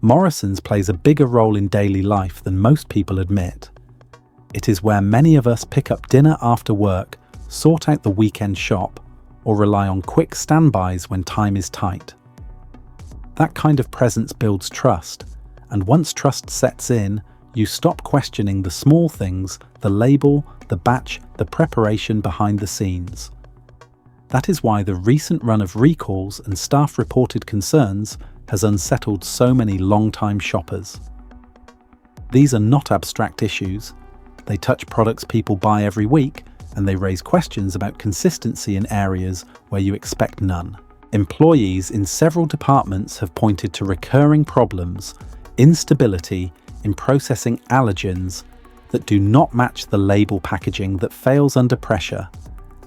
Morrisons plays a bigger role in daily life than most people admit. It is where many of us pick up dinner after work, sort out the weekend shop, or rely on quick standbys when time is tight. That kind of presence builds trust, and once trust sets in, you stop questioning the small things, the label, the batch, the preparation behind the scenes. That is why the recent run of recalls and staff-reported concerns has unsettled so many long-time shoppers. These are not abstract issues. They touch products people buy every week, and they raise questions about consistency in areas where you expect none. Employees in several departments have pointed to recurring problems, instability in processing allergens that do not match the label packaging that fails under pressure,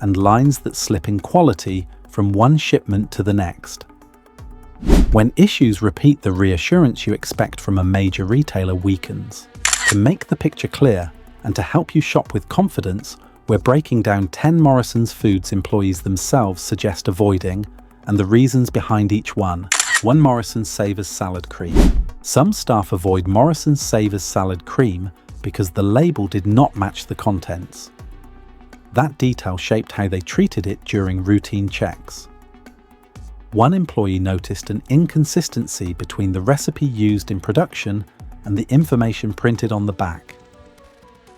and lines that slip in quality from one shipment to the next. When issues repeat, the reassurance you expect from a major retailer weakens. To make the picture clear and to help you shop with confidence, we're breaking down 10 Morrisons foods employees themselves suggest avoiding and the reasons behind each one. 1. Morrisons Savers Salad Cream. Some staff avoid Morrisons Savers Salad Cream because the label did not match the contents. That detail shaped how they treated it during routine checks. One employee noticed an inconsistency between the recipe used in production and the information printed on the back.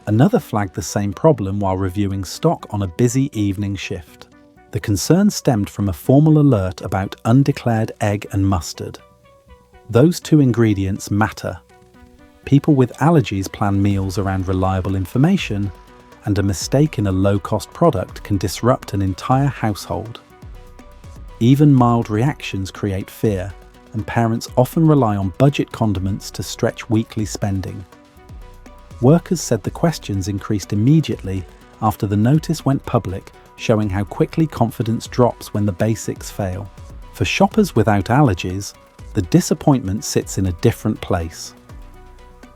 Another flagged the same problem while reviewing stock on a busy evening shift. The concern stemmed from a formal alert about undeclared egg and mustard. Those two ingredients matter. People with allergies plan meals around reliable information, and a mistake in a low-cost product can disrupt an entire household. Even mild reactions create fear, and parents often rely on budget condiments to stretch weekly spending. Workers said the questions increased immediately after the notice went public, showing how quickly confidence drops when the basics fail. For shoppers without allergies, the disappointment sits in a different place.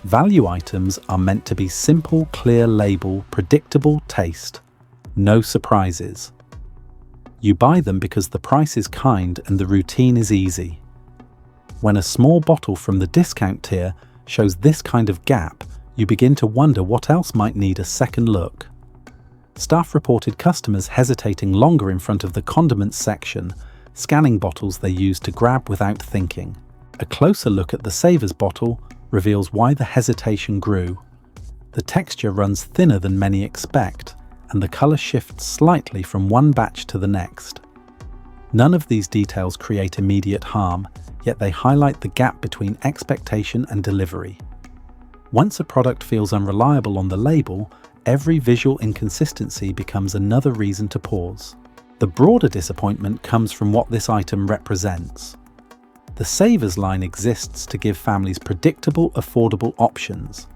Value items are meant to be simple, clear label, predictable taste. No surprises. You buy them because the price is kind and the routine is easy. When a small bottle from the discount tier shows this kind of gap, you begin to wonder what else might need a second look. Staff reported customers hesitating longer in front of the condiments section, scanning bottles they used to grab without thinking. A closer look at the Savers bottle reveals why the hesitation grew. The texture runs thinner than many expect, and the colour shifts slightly from one batch to the next. None of these details create immediate harm, yet they highlight the gap between expectation and delivery. Once a product feels unreliable on the label, every visual inconsistency becomes another reason to pause. The broader disappointment comes from what this item represents. The Savers line exists to give families predictable, affordable options.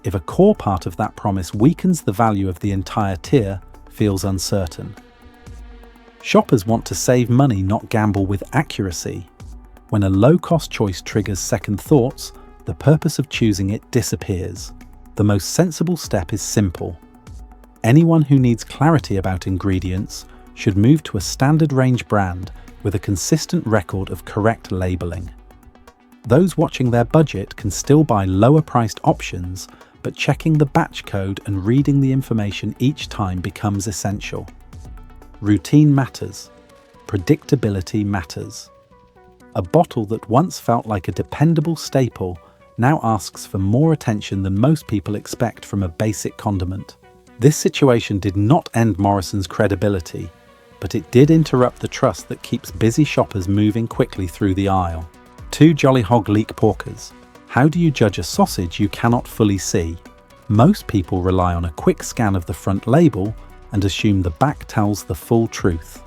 If a core part of that promise weakens, the value of the entire tier feels uncertain. Shoppers want to save money, not gamble with accuracy. When a low-cost choice triggers second thoughts, the purpose of choosing it disappears. The most sensible step is simple. Anyone who needs clarity about ingredients should move to a standard range brand with a consistent record of correct labeling. Those watching their budget can still buy lower-priced options, but checking the batch code and reading the information each time becomes essential. Routine matters. Predictability matters. A bottle that once felt like a dependable staple now asks for more attention than most people expect from a basic condiment. This situation did not end Morrisons' credibility, but it did interrupt the trust that keeps busy shoppers moving quickly through the aisle. 2. Jolly Hog Leek Porkers. How do you judge a sausage you cannot fully see? Most people rely on a quick scan of the front label and assume the back tells the full truth.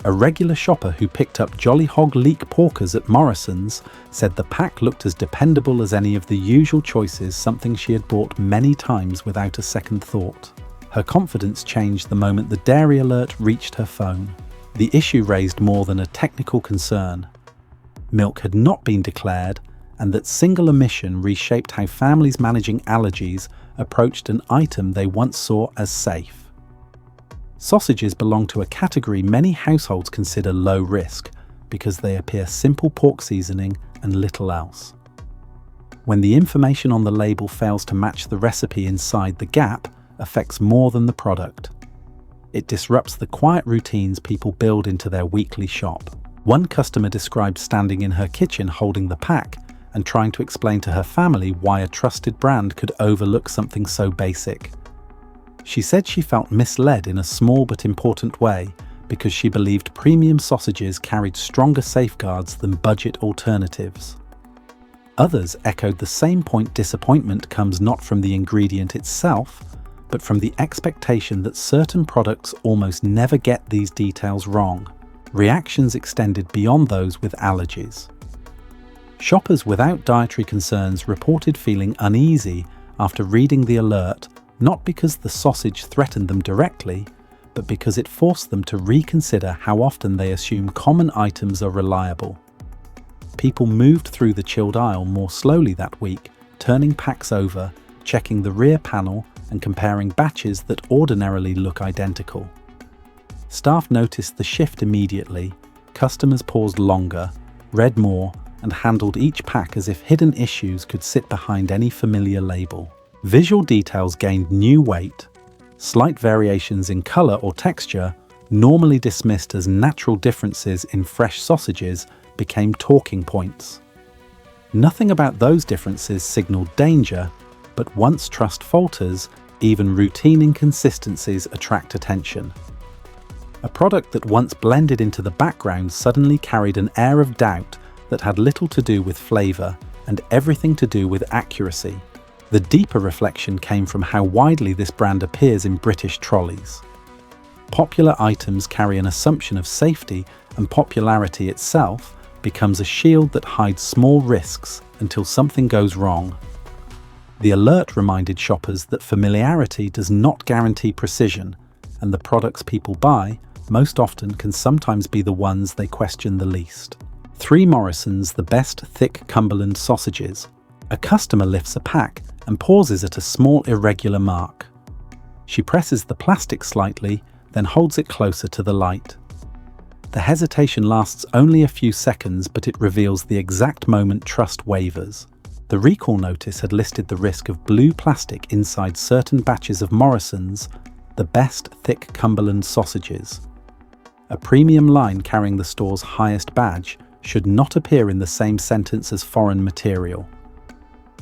A regular shopper who picked up Jolly Hog Leek Porkers at Morrisons said the pack looked as dependable as any of the usual choices, something she had bought many times without a second thought. Her confidence changed the moment the dairy alert reached her phone. The issue raised more than a technical concern. Milk had not been declared, and that single omission reshaped how families managing allergies approached an item they once saw as safe. Sausages belong to a category many households consider low risk, because they appear simple pork seasoning and little else. When the information on the label fails to match the recipe inside, the gap affects more than the product. It disrupts the quiet routines people build into their weekly shop. One customer described standing in her kitchen holding the pack and trying to explain to her family why a trusted brand could overlook something so basic. She said she felt misled in a small but important way because she believed premium sausages carried stronger safeguards than budget alternatives. Others echoed the same point. Disappointment comes not from the ingredient itself, but from the expectation that certain products almost never get these details wrong. Reactions extended beyond those with allergies. Shoppers without dietary concerns reported feeling uneasy after reading the alert, not because the sausage threatened them directly, but because it forced them to reconsider how often they assume common items are reliable. People moved through the chilled aisle more slowly that week, turning packs over, checking the rear panel, and comparing batches that ordinarily look identical. Staff noticed the shift immediately. Customers paused longer, read more, and handled each pack as if hidden issues could sit behind any familiar label. Visual details gained new weight. Slight variations in color or texture, normally dismissed as natural differences in fresh sausages, became talking points. Nothing about those differences signaled danger, but once trust falters, even routine inconsistencies attract attention. A product that once blended into the background suddenly carried an air of doubt that had little to do with flavor and everything to do with accuracy. The deeper reflection came from how widely this brand appears in British trolleys. Popular items carry an assumption of safety, and popularity itself becomes a shield that hides small risks until something goes wrong. The alert reminded shoppers that familiarity does not guarantee precision, and the products people buy most often can sometimes be the ones they question the least. 3 Morrisons, the best thick Cumberland sausages. A customer lifts a pack and pauses at a small irregular mark. She presses the plastic slightly, then holds it closer to the light. The hesitation lasts only a few seconds, but it reveals the exact moment trust wavers. The recall notice had listed the risk of blue plastic inside certain batches of Morrisons, the best thick Cumberland sausages. A premium line carrying the store's highest badge should not appear in the same sentence as foreign material.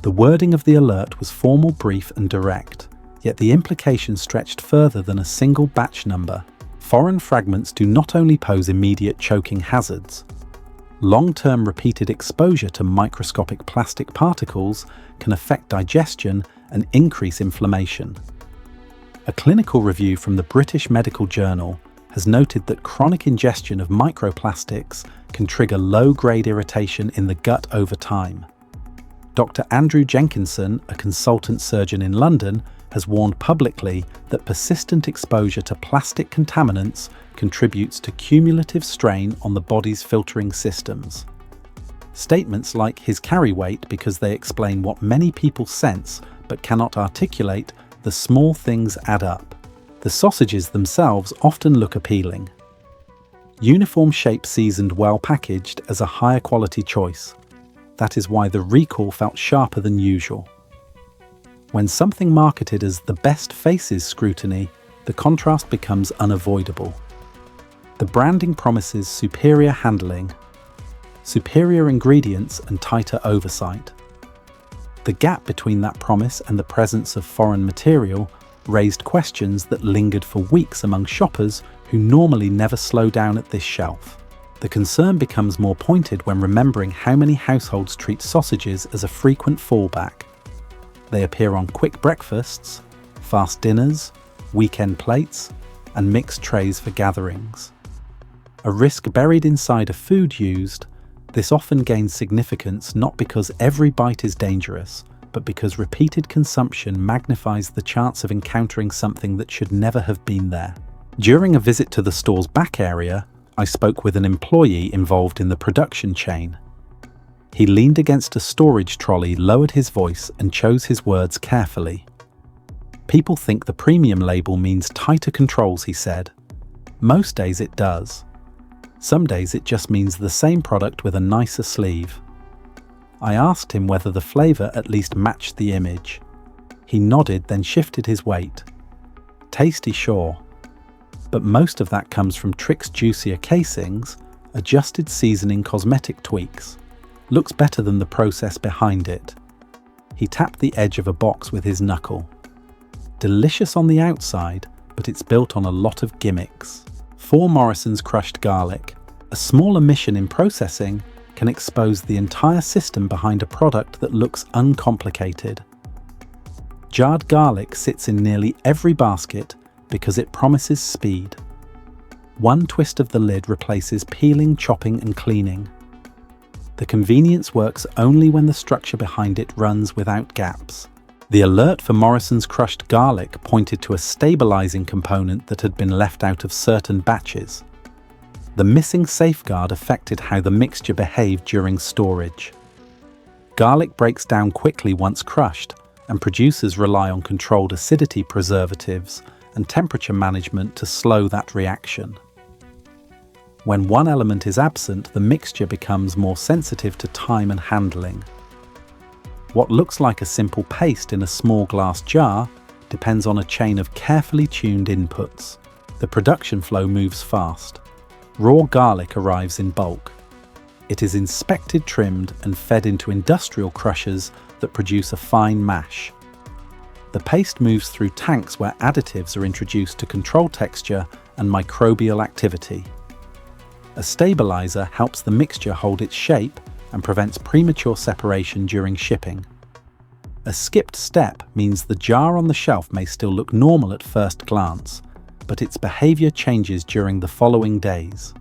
The wording of the alert was formal, brief, and direct, yet the implication stretched further than a single batch number. Foreign fragments do not only pose immediate choking hazards. Long-term repeated exposure to microscopic plastic particles can affect digestion and increase inflammation. A clinical review from the British Medical Journal has noted that chronic ingestion of microplastics can trigger low-grade irritation in the gut over time. Dr. Andrew Jenkinson, a consultant surgeon in London, has warned publicly that persistent exposure to plastic contaminants contributes to cumulative strain on the body's filtering systems. Statements like his carry weight because they explain what many people sense but cannot articulate, the small things add up. The sausages themselves often look appealing. Uniform shape seasoned well packaged as a higher quality choice. That is why the recall felt sharper than usual. When something marketed as the best faces scrutiny, the contrast becomes unavoidable. The branding promises superior handling, superior ingredients, and tighter oversight. The gap between that promise and the presence of foreign material raised questions that lingered for weeks among shoppers who normally never slow down at this shelf. The concern becomes more pointed when remembering how many households treat sausages as a frequent fallback. They appear on quick breakfasts, fast dinners, weekend plates, and mixed trays for gatherings. A risk buried inside a food used, this often gains significance not because every bite is dangerous, but because repeated consumption magnifies the chance of encountering something that should never have been there. During a visit to the store's back area, I spoke with an employee involved in the production chain. He leaned against a storage trolley, lowered his voice, and chose his words carefully. People think the premium label means tighter controls, he said. Most days it does. Some days it just means the same product with a nicer sleeve. I asked him whether the flavour at least matched the image. He nodded, then shifted his weight. Tasty, sure. But most of that comes from Trix juicier casings, adjusted seasoning, cosmetic tweaks. Looks better than the process behind it. He tapped the edge of a box with his knuckle. Delicious on the outside, but it's built on a lot of gimmicks. 4 Morrisons crushed garlic. A small omission in processing can expose the entire system behind a product that looks uncomplicated. Jarred garlic sits in nearly every basket because it promises speed. One twist of the lid replaces peeling, chopping, and cleaning. The convenience works only when the structure behind it runs without gaps. The alert for Morrisons crushed garlic pointed to a stabilizing component that had been left out of certain batches. The missing safeguard affected how the mixture behaved during storage. Garlic breaks down quickly once crushed, and producers rely on controlled acidity preservatives and temperature management to slow that reaction. When one element is absent, the mixture becomes more sensitive to time and handling. What looks like a simple paste in a small glass jar depends on a chain of carefully tuned inputs. The production flow moves fast. Raw garlic arrives in bulk. It is inspected, trimmed, and fed into industrial crushers that produce a fine mash. The paste moves through tanks where additives are introduced to control texture and microbial activity. A stabilizer helps the mixture hold its shape and prevents premature separation during shipping. A skipped step means the jar on the shelf may still look normal at first glance, but its behavior changes during the following days.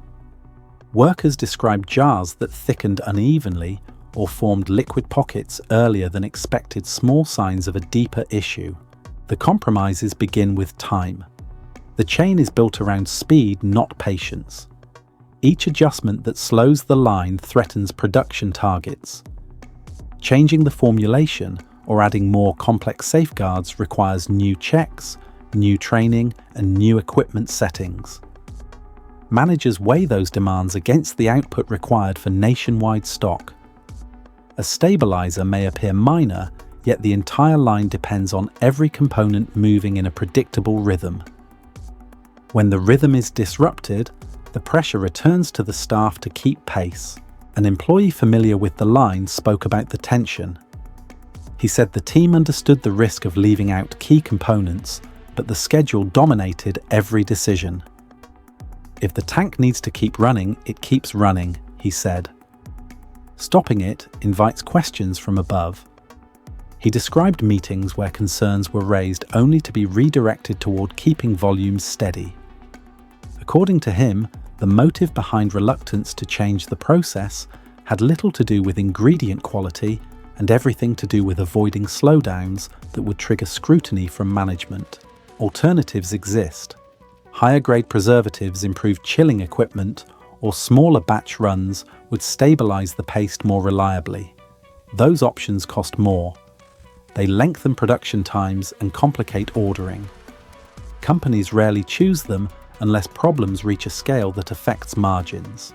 Workers described jars that thickened unevenly or formed liquid pockets earlier than expected, small signs of a deeper issue. The compromises begin with time. The chain is built around speed, not patience. Each adjustment that slows the line threatens production targets. Changing the formulation or adding more complex safeguards requires new checks, new training, and new equipment settings. Managers weigh those demands against the output required for nationwide stock. A stabilizer may appear minor, yet the entire line depends on every component moving in a predictable rhythm. When the rhythm is disrupted, the pressure returns to the staff to keep pace. An employee familiar with the line spoke about the tension. He said the team understood the risk of leaving out key components, but the schedule dominated every decision. If the tank needs to keep running, it keeps running, he said. Stopping it invites questions from above. He described meetings where concerns were raised only to be redirected toward keeping volumes steady. According to him, the motive behind reluctance to change the process had little to do with ingredient quality and everything to do with avoiding slowdowns that would trigger scrutiny from management. Alternatives exist. Higher-grade preservatives, improved chilling equipment, or smaller batch runs would stabilize the paste more reliably. Those options cost more. They lengthen production times and complicate ordering. Companies rarely choose them unless problems reach a scale that affects margins.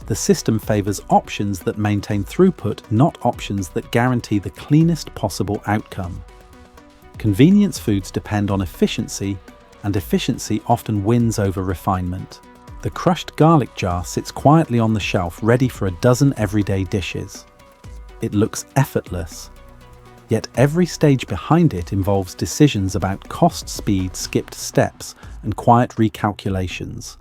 The system favors options that maintain throughput, not options that guarantee the cleanest possible outcome. Convenience foods depend on efficiency, and efficiency often wins over refinement. The crushed garlic jar sits quietly on the shelf, ready for a dozen everyday dishes. It looks effortless, yet every stage behind it involves decisions about cost, speed, skipped steps, and quiet recalculations.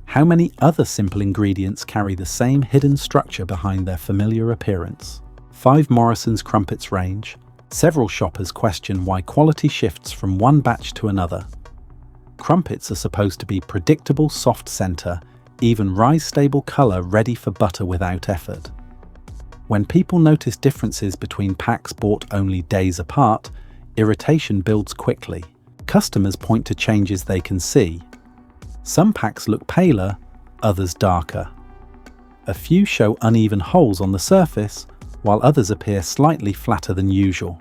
How many other simple ingredients carry the same hidden structure behind their familiar appearance? 5 Morrisons crumpets range. Several shoppers question why quality shifts from one batch to another. Crumpets are supposed to be predictable, soft center, even rise-stable color, ready for butter without effort. When people notice differences between packs bought only days apart, irritation builds quickly. Customers point to changes they can see. Some packs look paler, others darker. A few show uneven holes on the surface, while others appear slightly flatter than usual.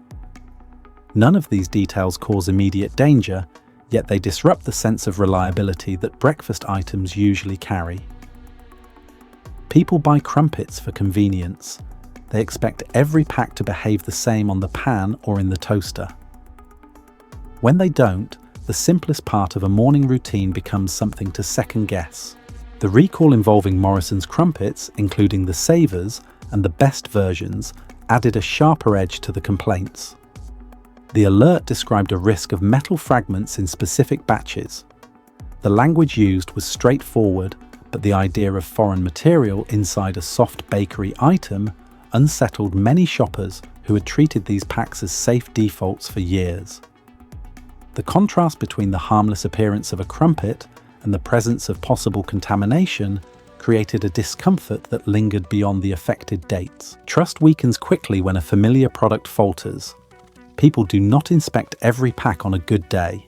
None of these details cause immediate danger, yet they disrupt the sense of reliability that breakfast items usually carry. People buy crumpets for convenience. They expect every pack to behave the same on the pan or in the toaster. When they don't, the simplest part of a morning routine becomes something to second guess. The recall involving Morrisons crumpets, including the savers and the best versions, added a sharper edge to the complaints. The alert described a risk of metal fragments in specific batches. The language used was straightforward, but the idea of foreign material inside a soft bakery item unsettled many shoppers who had treated these packs as safe defaults for years. The contrast between the harmless appearance of a crumpet and the presence of possible contamination created a discomfort that lingered beyond the affected dates. Trust weakens quickly when a familiar product falters. People do not inspect every pack on a good day.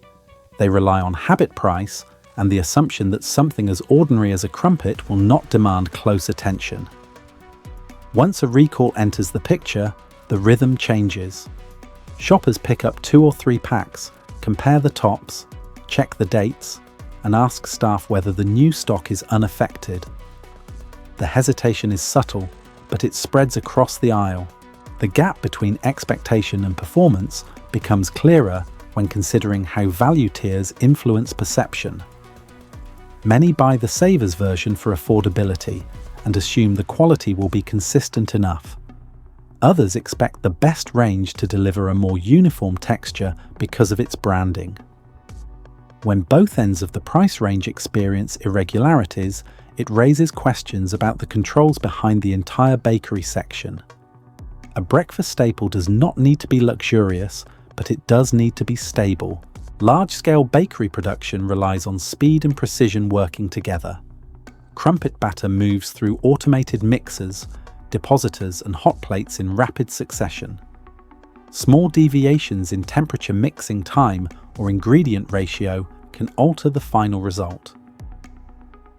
They rely on habit price and the assumption that something as ordinary as a crumpet will not demand close attention. Once a recall enters the picture, the rhythm changes. Shoppers pick up 2 or 3 packs, compare the tops, check the dates, and ask staff whether the new stock is unaffected. The hesitation is subtle, but it spreads across the aisle. The gap between expectation and performance becomes clearer when considering how value tiers influence perception. Many buy the savers version for affordability and assume the quality will be consistent enough. Others expect the best range to deliver a more uniform texture because of its branding. When both ends of the price range experience irregularities, it raises questions about the controls behind the entire bakery section. A breakfast staple does not need to be luxurious, but it does need to be stable. Large-scale bakery production relies on speed and precision working together. Crumpet batter moves through automated mixers, depositors, and hot plates in rapid succession. Small deviations in temperature, mixing time, or ingredient ratio can alter the final result.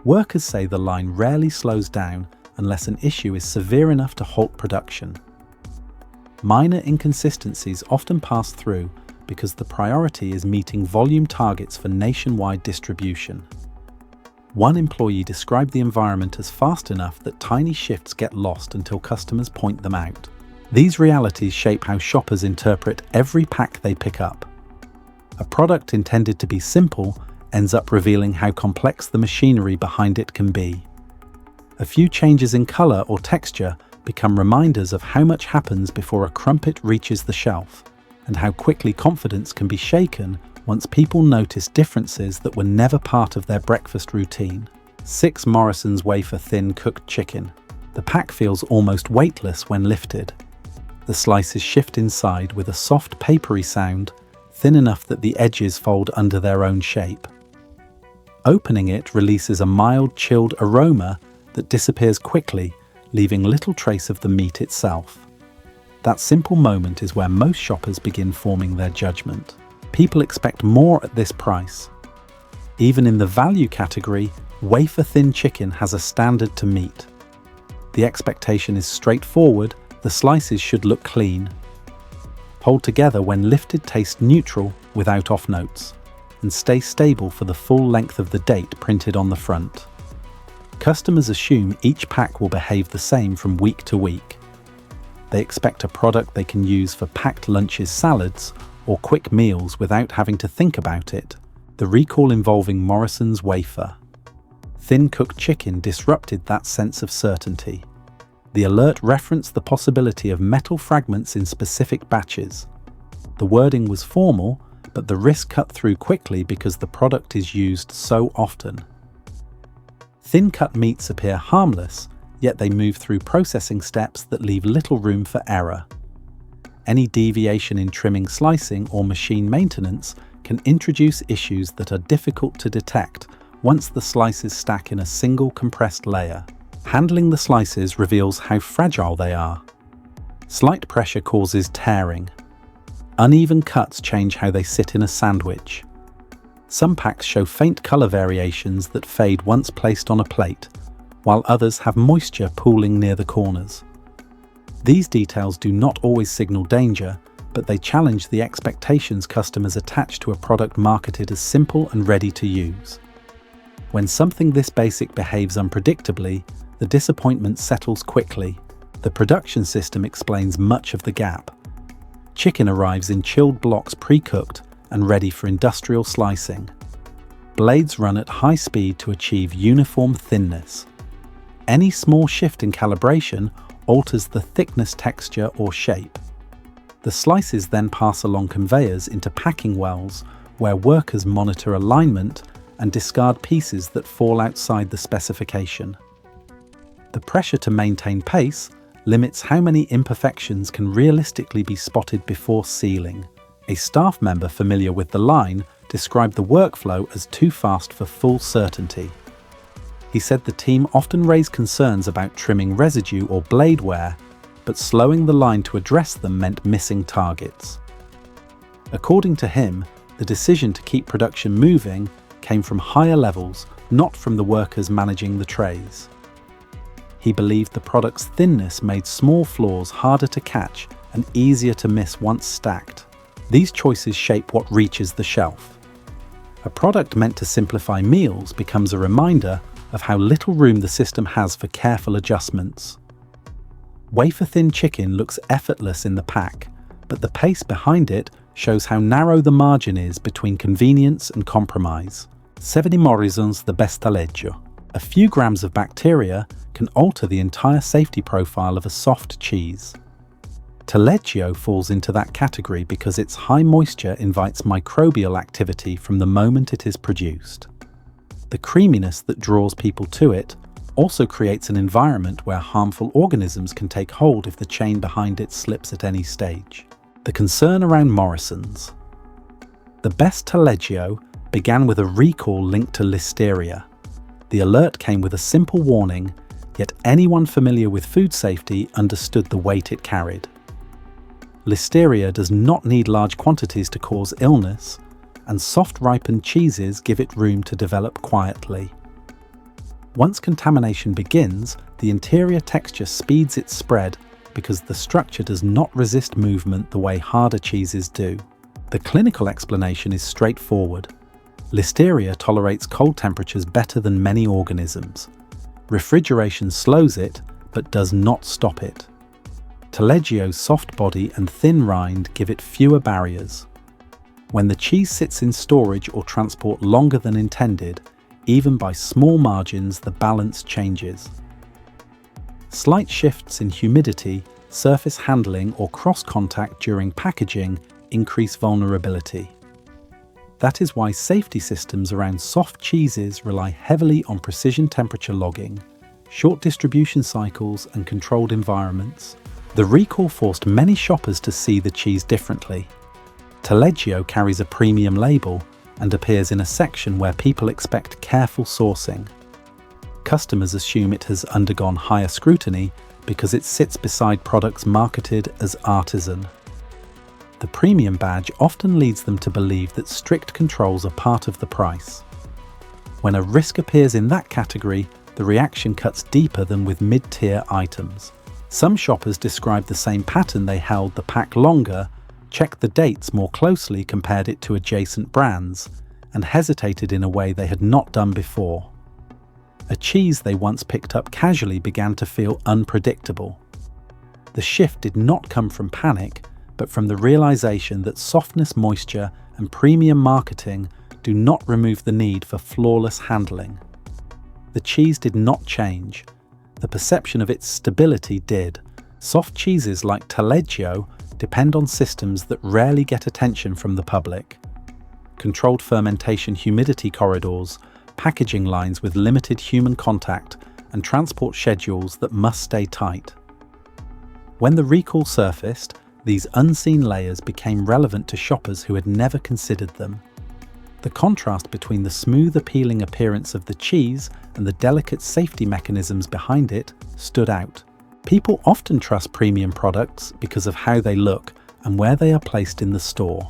Workers say the line rarely slows down unless an issue is severe enough to halt production. Minor inconsistencies often pass through because the priority is meeting volume targets for nationwide distribution. One employee described the environment as fast enough that tiny shifts get lost until customers point them out. These realities shape how shoppers interpret every pack they pick up. A product intended to be simple ends up revealing how complex the machinery behind it can be. A few changes in color or texture become reminders of how much happens before a crumpet reaches the shelf, and how quickly confidence can be shaken once people notice differences that were never part of their breakfast routine. 6 Morrisons wafer thin cooked chicken. The pack feels almost weightless when lifted. The slices shift inside with a soft papery sound, thin enough that the edges fold under their own shape. Opening it releases a mild chilled aroma that disappears quickly, leaving little trace of the meat itself. That simple moment is where most shoppers begin forming their judgment. People expect more at this price. Even in the value category, wafer-thin chicken has a standard to meet. The expectation is straightforward, the slices should look clean. Hold together when lifted, taste neutral without off notes, and stay stable for the full length of the date printed on the front. Customers assume each pack will behave the same from week to week. They expect a product they can use for packed lunches, salads, or quick meals without having to think about it. The recall involving Morrisons wafer thin cooked chicken disrupted that sense of certainty. The alert referenced the possibility of metal fragments in specific batches. The wording was formal, but the risk cut through quickly because the product is used so often. Thin-cut meats appear harmless, yet they move through processing steps that leave little room for error. Any deviation in trimming, slicing, or machine maintenance can introduce issues that are difficult to detect once the slices stack in a single compressed layer. Handling the slices reveals how fragile they are. Slight pressure causes tearing. Uneven cuts change how they sit in a sandwich. Some packs show faint color variations that fade once placed on a plate, while others have moisture pooling near the corners. These details do not always signal danger, but they challenge the expectations customers attach to a product marketed as simple and ready to use. When something this basic behaves unpredictably, the disappointment settles quickly. The production system explains much of the gap. Chicken arrives in chilled blocks pre-cooked and ready for industrial slicing. Blades run at high speed to achieve uniform thinness. Any small shift in calibration alters the thickness, texture, or shape. The slices then pass along conveyors into packing wells where workers monitor alignment and discard pieces that fall outside the specification. The pressure to maintain pace limits how many imperfections can realistically be spotted before sealing. A staff member familiar with the line described the workflow as too fast for full certainty. He said the team often raised concerns about trimming residue or blade wear, but slowing the line to address them meant missing targets. According to him, the decision to keep production moving came from higher levels, not from the workers managing the trays. He believed the product's thinness made small flaws harder to catch and easier to miss once stacked. These choices shape what reaches the shelf. A product meant to simplify meals becomes a reminder of how little room the system has for careful adjustments. Wafer-thin chicken looks effortless in the pack, but the pace behind it shows how narrow the margin is between convenience and compromise. 70 Morrisons the best taleggio. A few grams of bacteria can alter the entire safety profile of a soft cheese. Taleggio falls into that category because its high moisture invites microbial activity from the moment it is produced. The creaminess that draws people to it also creates an environment where harmful organisms can take hold if the chain behind it slips at any stage. The concern around Morrisons. The best taleggio began with a recall linked to Lististeria. The alert came with a simple warning, yet anyone familiar with food safety understood the weight it carried. Listeria does not need large quantities to cause illness, and soft ripened cheeses give it room to develop quietly. Once contamination begins, the interior texture speeds its spread because the structure does not resist movement the way harder cheeses do. The clinical explanation is straightforward. Listeria tolerates cold temperatures better than many organisms. Refrigeration slows it, but does not stop it. Taleggio's soft body and thin rind give it fewer barriers. When the cheese sits in storage or transport longer than intended, even by small margins, the balance changes. Slight shifts in humidity, surface handling, or cross-contact during packaging increase vulnerability. That is why safety systems around soft cheeses rely heavily on precision temperature logging, short distribution cycles, and controlled environments. The recall forced many shoppers to see the cheese differently. Taleggio carries a premium label and appears in a section where people expect careful sourcing. Customers assume it has undergone higher scrutiny because it sits beside products marketed as artisan. The premium badge often leads them to believe that strict controls are part of the price. When a risk appears in that category, the reaction cuts deeper than with mid-tier items. Some shoppers describe the same pattern. They held the pack longer, checked the dates more closely, compared it to adjacent brands, and hesitated in a way they had not done before. A cheese they once picked up casually began to feel unpredictable. The shift did not come from panic, but from the realization that softness, moisture, and premium marketing do not remove the need for flawless handling. The cheese did not change. The perception of its stability did. Soft cheeses like Taleggio depend on systems that rarely get attention from the public. Controlled fermentation humidity corridors, packaging lines with limited human contact, and transport schedules that must stay tight. When the recall surfaced, these unseen layers became relevant to shoppers who had never considered them. The contrast between the smooth, appealing appearance of the cheese and the delicate safety mechanisms behind it stood out. People often trust premium products because of how they look and where they are placed in the store.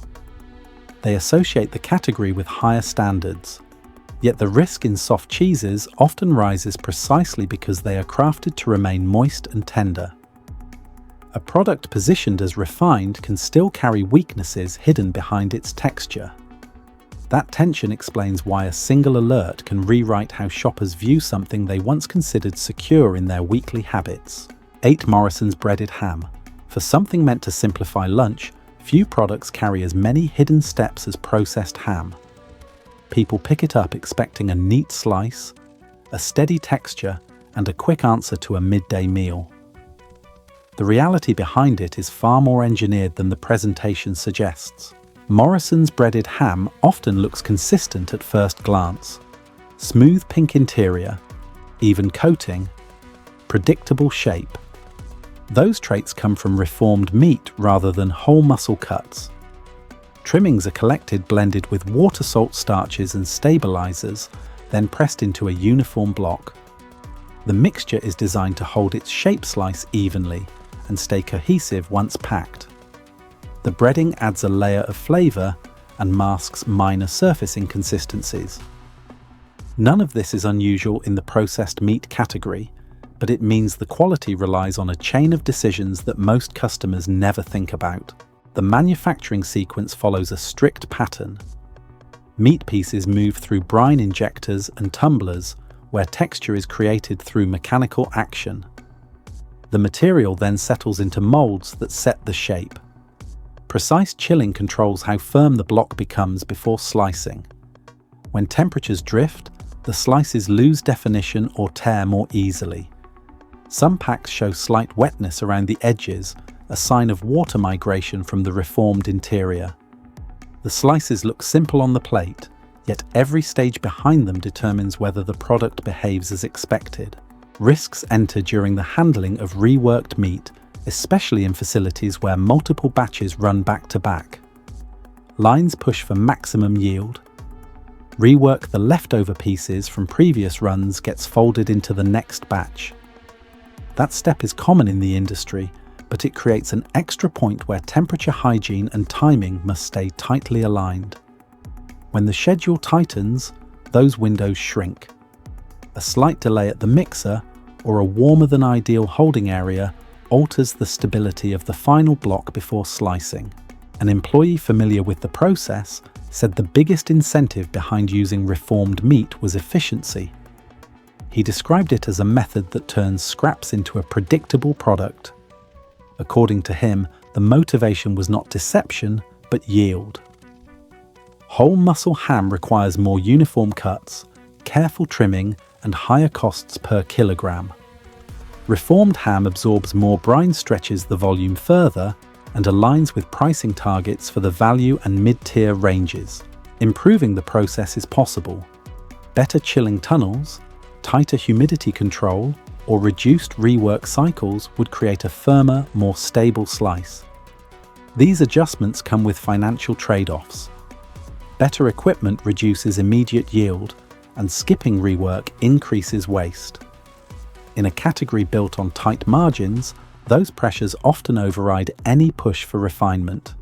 They associate the category with higher standards. Yet the risk in soft cheeses often rises precisely because they are crafted to remain moist and tender. A product positioned as refined can still carry weaknesses hidden behind its texture. That tension explains why a single alert can rewrite how shoppers view something they once considered secure in their weekly habits. 8 Morrisons breaded ham. For something meant to simplify lunch, few products carry as many hidden steps as processed ham. People pick it up expecting a neat slice, a steady texture, and a quick answer to a midday meal. The reality behind it is far more engineered than the presentation suggests. Morrisons breaded ham often looks consistent at first glance. Smooth pink interior, even coating, predictable shape. Those traits come from reformed meat rather than whole muscle cuts. Trimmings are collected blended with water salt starches and stabilizers, then pressed into a uniform block. The mixture is designed to hold its shape slice evenly and stay cohesive once packed. The breading adds a layer of flavor and masks minor surface inconsistencies. None of this is unusual in the processed meat category, but it means the quality relies on a chain of decisions that most customers never think about. The manufacturing sequence follows a strict pattern. Meat pieces move through brine injectors and tumblers, where texture is created through mechanical action. The material then settles into molds that set the shape. Precise chilling controls how firm the block becomes before slicing. When temperatures drift, the slices lose definition or tear more easily. Some packs show slight wetness around the edges, a sign of water migration from the reformed interior. The slices look simple on the plate, yet every stage behind them determines whether the product behaves as expected. Risks enter during the handling of reworked meat, especially in facilities where multiple batches run back to back. Lines push for maximum yield. Rework the leftover pieces from previous runs gets folded into the next batch. That step is common in the industry, but it creates an extra point where temperature hygiene and timing must stay tightly aligned. When the schedule tightens, those windows shrink. A slight delay at the mixer or a warmer than ideal holding area alters the stability of the final block before slicing. An employee familiar with the process said the biggest incentive behind using reformed meat was efficiency. He described it as a method that turns scraps into a predictable product. According to him, the motivation was not deception, but yield. Whole muscle ham requires more uniform cuts, careful trimming, and higher costs per kilogram. Reformed ham absorbs more brine, stretches the volume further, and aligns with pricing targets for the value and mid-tier ranges. Improving the process is possible. Better chilling tunnels, tighter humidity control, or reduced rework cycles would create a firmer, more stable slice. These adjustments come with financial trade-offs. Better equipment reduces immediate yield, and skipping rework increases waste. In a category built on tight margins, those pressures often override any push for refinement.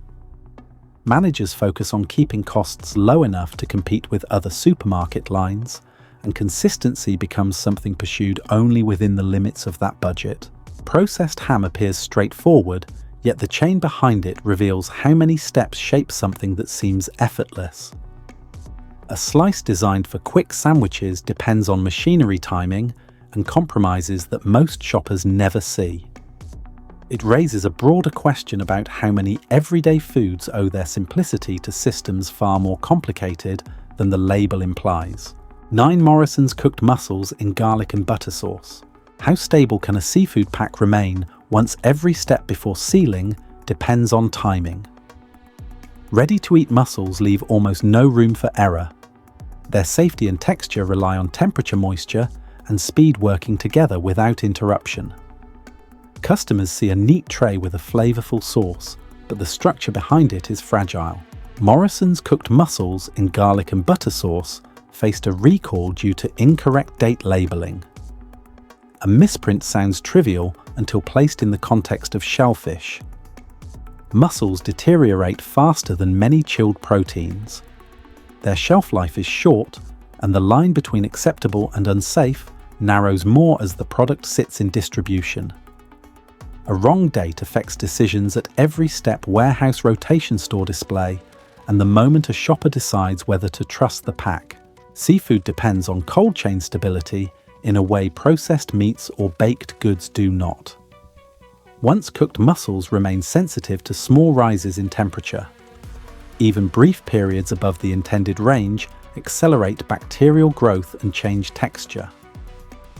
Managers focus on keeping costs low enough to compete with other supermarket lines, and consistency becomes something pursued only within the limits of that budget. Processed ham appears straightforward, yet the chain behind it reveals how many steps shape something that seems effortless. A slice designed for quick sandwiches depends on machinery timing and compromises that most shoppers never see. It raises a broader question about how many everyday foods owe their simplicity to systems far more complicated than the label implies. 9 Morrisons cooked mussels in garlic and butter sauce. How stable can a seafood pack remain once every step before sealing depends on timing? Ready-to-eat mussels leave almost no room for error. Their safety and texture rely on temperature, moisture, and speed working together without interruption. Customers see a neat tray with a flavorful sauce, but the structure behind it is fragile. Morrisons cooked mussels in garlic and butter sauce faced a recall due to incorrect date labeling. A misprint sounds trivial until placed in the context of shellfish. Mussels deteriorate faster than many chilled proteins. Their shelf life is short, and the line between acceptable and unsafe narrows more as the product sits in distribution. A wrong date affects decisions at every step: warehouse, rotation, store display, and the moment a shopper decides whether to trust the pack. Seafood depends on cold chain stability in a way processed meats or baked goods do not. Once cooked mussels remain sensitive to small rises in temperature. Even brief periods above the intended range accelerate bacterial growth and change texture.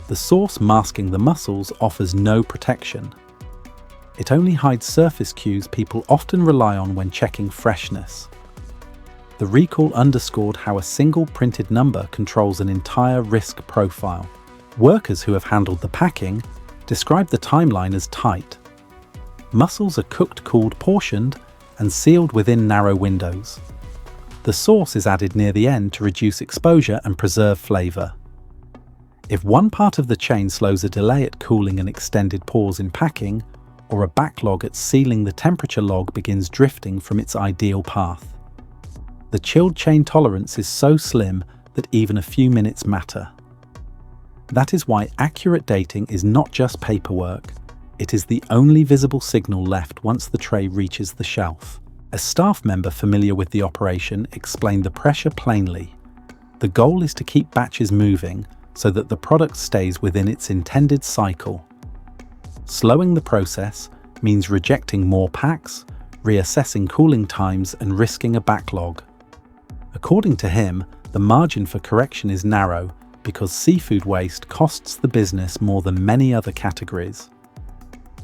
The sauce masking the mussels offers no protection. It only hides surface cues people often rely on when checking freshness. The recall underscored how a single printed number controls an entire risk profile. Workers who have handled the packing describe the timeline as tight. Mussels are cooked, cooled, portioned, and sealed within narrow windows. The sauce is added near the end to reduce exposure and preserve flavor. If one part of the chain slows a delay at cooling and extended pause in packing, or a backlog at sealing, the temperature log begins drifting from its ideal path. The chilled chain tolerance is so slim that even a few minutes matter. That is why accurate dating is not just paperwork. It is the only visible signal left once the tray reaches the shelf. A staff member familiar with the operation explained the pressure plainly. The goal is to keep batches moving so that the product stays within its intended cycle. Slowing the process means rejecting more packs, reassessing cooling times, and risking a backlog. According to him, the margin for correction is narrow because seafood waste costs the business more than many other categories.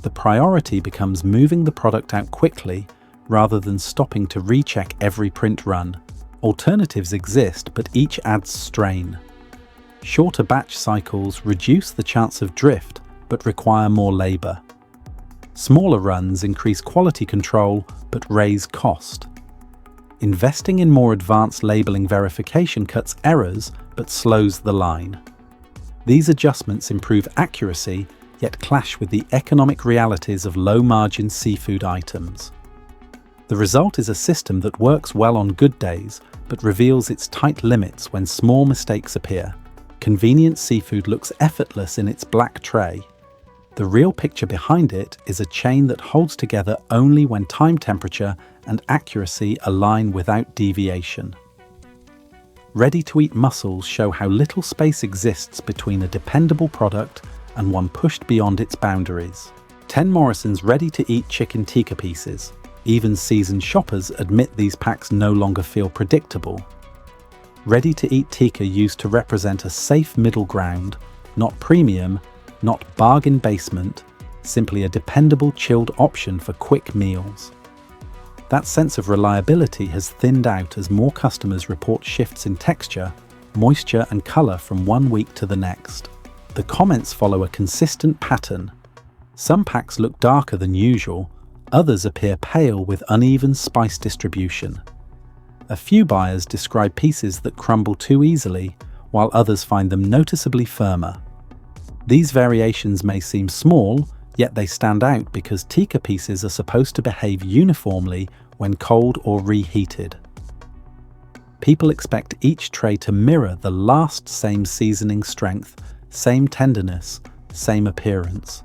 The priority becomes moving the product out quickly rather than stopping to recheck every print run. Alternatives exist, but each adds strain. Shorter batch cycles reduce the chance of drift, but require more labor. Smaller runs increase quality control, but raise cost. Investing in more advanced labeling verification cuts errors, but slows the line. These adjustments improve accuracy, yet clash with the economic realities of low-margin seafood items. The result is a system that works well on good days, but reveals its tight limits when small mistakes appear. Convenient seafood looks effortless in its black tray. The real picture behind it is a chain that holds together only when time, temperature, and accuracy align without deviation. Ready-to-eat mussels show how little space exists between a dependable product and one pushed beyond its boundaries. 10 Morrisons ready-to-eat chicken tikka pieces. Even seasoned shoppers admit these packs no longer feel predictable. Ready-to-eat tikka used to represent a safe middle ground, not premium, not bargain basement, simply a dependable chilled option for quick meals. That sense of reliability has thinned out as more customers report shifts in texture, moisture, and color from one week to the next. The comments follow a consistent pattern. Some packs look darker than usual, others appear pale with uneven spice distribution. A few buyers describe pieces that crumble too easily, while others find them noticeably firmer. These variations may seem small, yet they stand out because tikka pieces are supposed to behave uniformly when cold or reheated. People expect each tray to mirror the last, same seasoning strength, same tenderness, same appearance.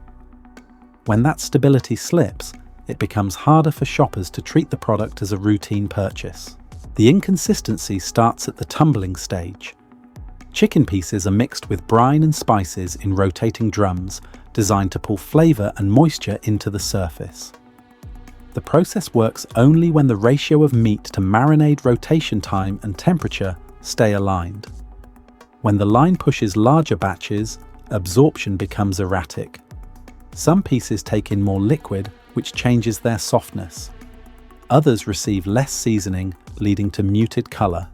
When that stability slips, it becomes harder for shoppers to treat the product as a routine purchase. The inconsistency starts at the tumbling stage. Chicken pieces are mixed with brine and spices in rotating drums, designed to pull flavor and moisture into the surface. The process works only when the ratio of meat to marinade, rotation time, and temperature stay aligned. When the line pushes larger batches, absorption becomes erratic. Some pieces take in more liquid, which changes their softness. Others receive less seasoning, leading to muted color.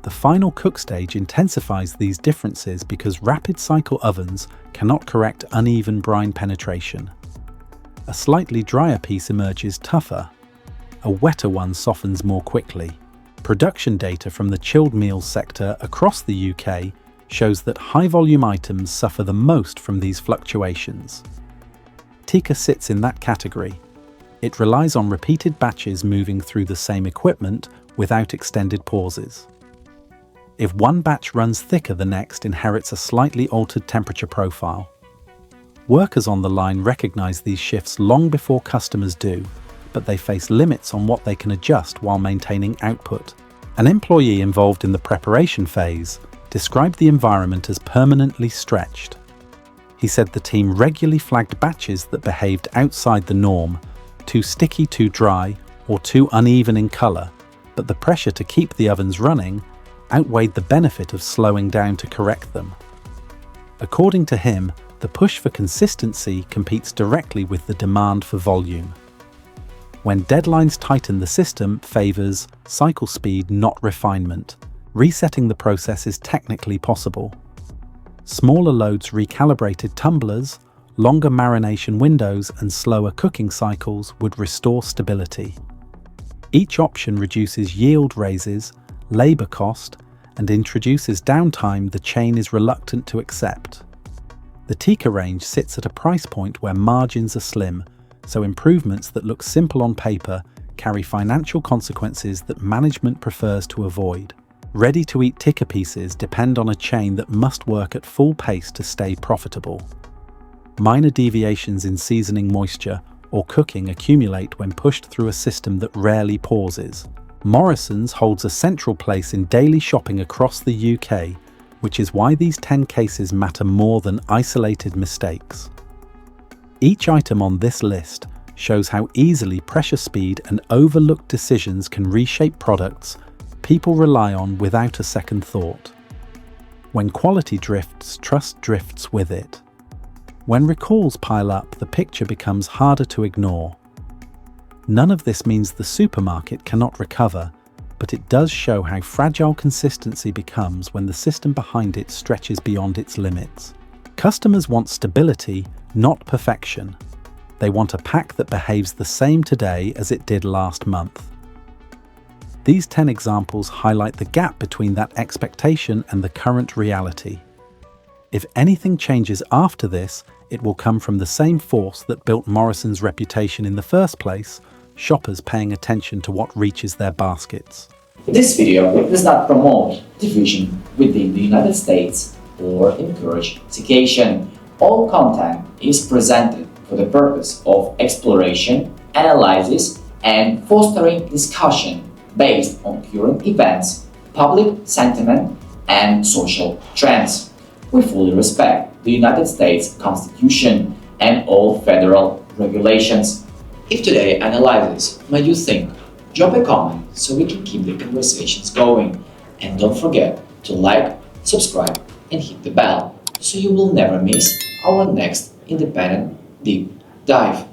The final cook stage intensifies these differences because rapid cycle ovens cannot correct uneven brine penetration. A slightly drier piece emerges tougher. A wetter one softens more quickly. Production data from the chilled meals sector across the UK shows that high-volume items suffer the most from these fluctuations. Tikka sits in that category. It relies on repeated batches moving through the same equipment without extended pauses. If one batch runs thicker, the next inherits a slightly altered temperature profile. Workers on the line recognize these shifts long before customers do, but they face limits on what they can adjust while maintaining output. An employee involved in the preparation phase described the environment as permanently stretched. He said the team regularly flagged batches that behaved outside the norm, too sticky, too dry, or too uneven in colour, but the pressure to keep the ovens running outweighed the benefit of slowing down to correct them. According to him, the push for consistency competes directly with the demand for volume. When deadlines tighten, the system favours cycle speed, not refinement. Resetting the process is technically possible. Smaller loads, recalibrated tumblers, longer marination windows and slower cooking cycles would restore stability. Each option reduces yield, raises labour cost, and introduces downtime the chain is reluctant to accept. The Tikka range sits at a price point where margins are slim, so improvements that look simple on paper carry financial consequences that management prefers to avoid. Ready-to-eat tikka pieces depend on a chain that must work at full pace to stay profitable. Minor deviations in seasoning, moisture, or cooking accumulate when pushed through a system that rarely pauses. Morrisons holds a central place in daily shopping across the UK, which is why these 10 cases matter more than isolated mistakes. Each item on this list shows how easily pressure, speed, and overlooked decisions can reshape products people rely on without a second thought. When quality drifts, trust drifts with it. When recalls pile up, the picture becomes harder to ignore. None of this means the supermarket cannot recover, but it does show how fragile consistency becomes when the system behind it stretches beyond its limits. Customers want stability, not perfection. They want a pack that behaves the same today as it did last month. These 10 examples highlight the gap between that expectation and the current reality. If anything changes after this, it will come from the same force that built Morrisons' reputation in the first place: shoppers paying attention to what reaches their baskets. This video does not promote division within the United States or encourage segregation. All content is presented for the purpose of exploration, analysis, and fostering discussion based on current events, public sentiment, and social trends. We fully respect the United States Constitution and all federal regulations. If today's analysis made you think, drop a comment so we can keep the conversations going. And don't forget to like, subscribe, and hit the bell so you will never miss our next independent deep dive.